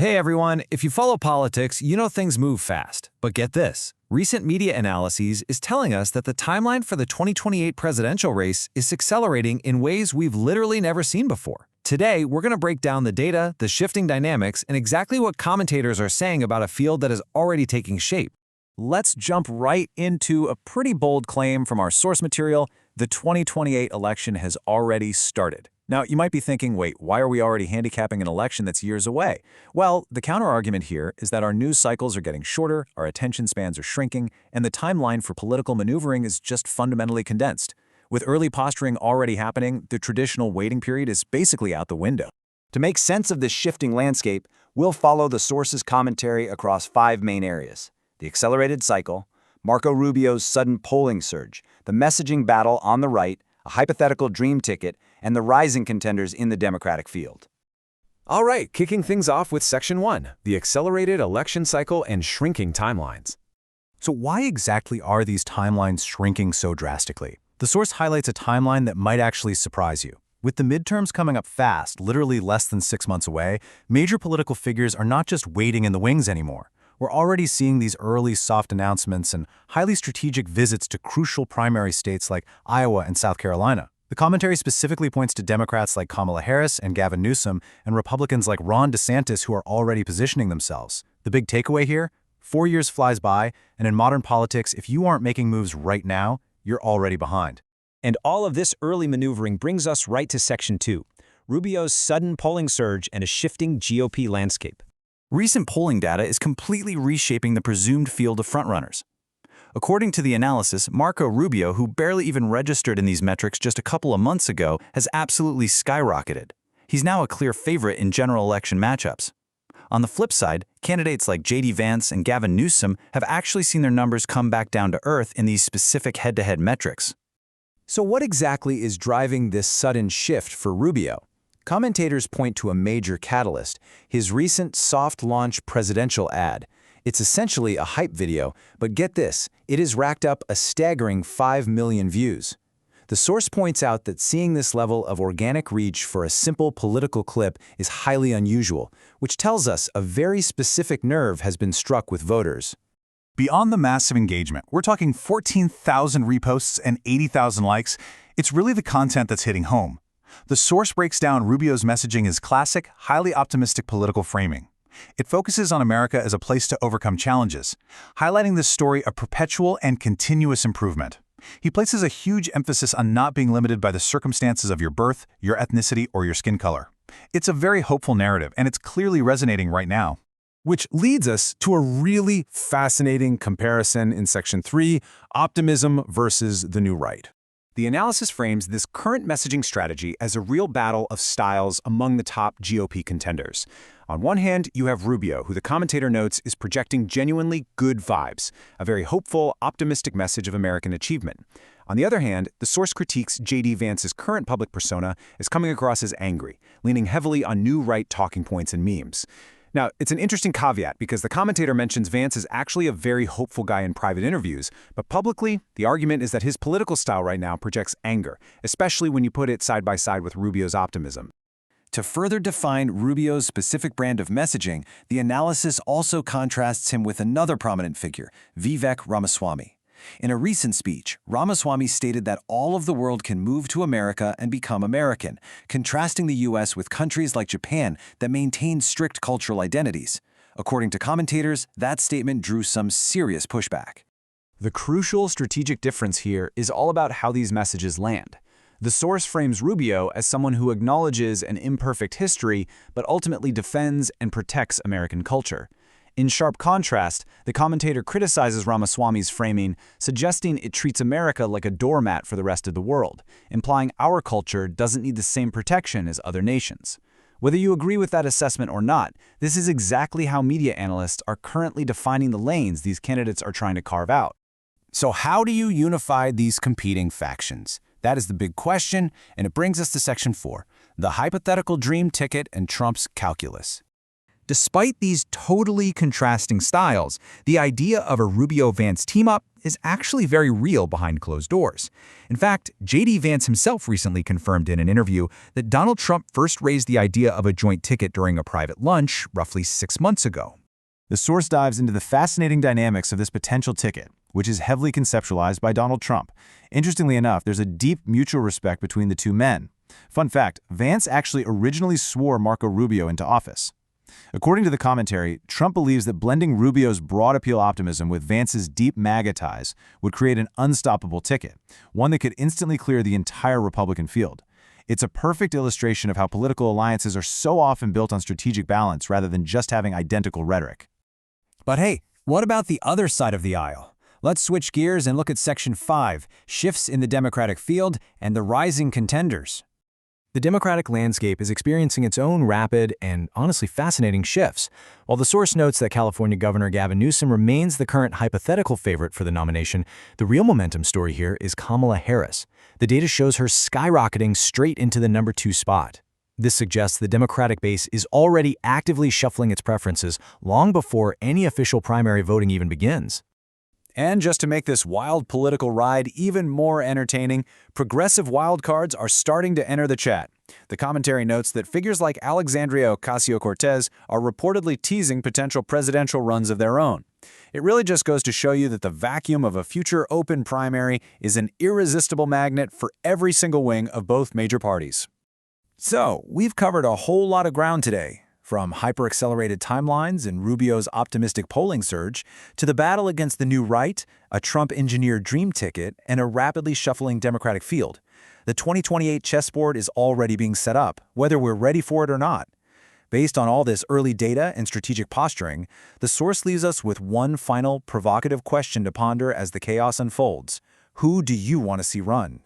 Hey everyone, if you follow politics, you know things move fast. But get this, recent media analyses is telling us that the timeline for the 2028 presidential race is accelerating in ways we've literally never seen before. Today, we're going to break down the data, the shifting dynamics, and exactly what commentators are saying about a field that is already taking shape. Let's jump right into a pretty bold claim from our source material. The 2028 election has already started. Now, you might be thinking, wait, why are we already handicapping an election that's years away? Well, the counterargument here is that our news cycles are getting shorter, our attention spans are shrinking, and the timeline for political maneuvering is just fundamentally condensed. With early posturing already happening, the traditional waiting period is basically out the window. To make sense of this shifting landscape, we'll follow the source's commentary across 5 main areas: the accelerated cycle, Marco Rubio's sudden polling surge, the messaging battle on the right, a hypothetical dream ticket, and the rising contenders in the Democratic field. All right, kicking things off with Section 1, the accelerated election cycle and shrinking timelines. So why exactly are these timelines shrinking so drastically? The source highlights a timeline that might actually surprise you. With the midterms coming up fast, literally less than 6 months away, major political figures are not just waiting in the wings anymore. We're already seeing these early soft announcements and highly strategic visits to crucial primary states like Iowa and South Carolina. The commentary specifically points to Democrats like Kamala Harris and Gavin Newsom and Republicans like Ron DeSantis who are already positioning themselves. The big takeaway here? 4 years flies by, and in modern politics, if you aren't making moves right now, you're already behind. And all of this early maneuvering brings us right to Section 2, Rubio's sudden polling surge and a shifting GOP landscape. Recent polling data is completely reshaping the presumed field of frontrunners. According to the analysis, Marco Rubio, who barely even registered in these metrics just a couple of months ago, has absolutely skyrocketed. He's now a clear favorite in general election matchups. On the flip side, candidates like J.D. Vance and Gavin Newsom have actually seen their numbers come back down to earth in these specific head-to-head metrics. So what exactly is driving this sudden shift for Rubio? Commentators point to a major catalyst, his recent soft-launch presidential ad. It's essentially a hype video, but get this, it has racked up a staggering 5 million views. The source points out that seeing this level of organic reach for a simple political clip is highly unusual, which tells us a very specific nerve has been struck with voters. Beyond the massive engagement, we're talking 14,000 reposts and 80,000 likes. It's really the content that's hitting home. The source breaks down Rubio's messaging as classic, highly optimistic political framing. It focuses on America as a place to overcome challenges, highlighting this story of perpetual and continuous improvement. He places a huge emphasis on not being limited by the circumstances of your birth, your ethnicity, or your skin color. It's a very hopeful narrative, and it's clearly resonating right now. Which leads us to a really fascinating comparison in Section 3, Optimism versus the New Right. The analysis frames this current messaging strategy as a real battle of styles among the top GOP contenders. On one hand, you have Rubio, who the commentator notes is projecting genuinely good vibes, a very hopeful, optimistic message of American achievement. On the other hand, the source critiques J.D. Vance's current public persona as coming across as angry, leaning heavily on new right talking points and memes. Now, it's an interesting caveat because the commentator mentions Vance is actually a very hopeful guy in private interviews, but publicly, the argument is that his political style right now projects anger, especially when you put it side by side with Rubio's optimism. To further define Rubio's specific brand of messaging, the analysis also contrasts him with another prominent figure, Vivek Ramaswamy. In a recent speech, Ramaswamy stated that all of the world can move to America and become American, contrasting the U.S. with countries like Japan that maintain strict cultural identities. According to commentators, that statement drew some serious pushback. The crucial strategic difference here is all about how these messages land. The source frames Rubio as someone who acknowledges an imperfect history but ultimately defends and protects American culture. In sharp contrast, the commentator criticizes Ramaswamy's framing, suggesting it treats America like a doormat for the rest of the world, implying our culture doesn't need the same protection as other nations. Whether you agree with that assessment or not, this is exactly how media analysts are currently defining the lanes these candidates are trying to carve out. So how do you unify these competing factions? That is the big question, and it brings us to Section 4, the hypothetical dream ticket and Trump's calculus. Despite these totally contrasting styles, the idea of a Rubio-Vance team-up is actually very real behind closed doors. In fact, J.D. Vance himself recently confirmed in an interview that Donald Trump first raised the idea of a joint ticket during a private lunch roughly 6 months ago. The source dives into the fascinating dynamics of this potential ticket, which is heavily conceptualized by Donald Trump. Interestingly enough, there's a deep mutual respect between the two men. Fun fact, Vance actually originally swore Marco Rubio into office. According to the commentary, Trump believes that blending Rubio's broad appeal optimism with Vance's deep MAGA ties would create an unstoppable ticket, one that could instantly clear the entire Republican field. It's a perfect illustration of how political alliances are so often built on strategic balance rather than just having identical rhetoric. But hey, what about the other side of the aisle? Let's switch gears and look at Section 5, shifts in the Democratic field and the rising contenders. The Democratic landscape is experiencing its own rapid and honestly fascinating shifts. While the source notes that California Governor Gavin Newsom remains the current hypothetical favorite for the nomination, the real momentum story here is Kamala Harris. The data shows her skyrocketing straight into the number 2 spot. This suggests the Democratic base is already actively shuffling its preferences long before any official primary voting even begins. And just to make this wild political ride even more entertaining, progressive wildcards are starting to enter the chat. The commentary notes that figures like Alexandria Ocasio-Cortez are reportedly teasing potential presidential runs of their own. It really just goes to show you that the vacuum of a future open primary is an irresistible magnet for every single wing of both major parties. So, we've covered a whole lot of ground today, from hyper-accelerated timelines and Rubio's optimistic polling surge, to the battle against the new right, a Trump-engineered dream ticket, and a rapidly shuffling Democratic field. The 2028 chessboard is already being set up, whether we're ready for it or not. Based on all this early data and strategic posturing, the source leaves us with one final, provocative question to ponder as the chaos unfolds. Who do you want to see run?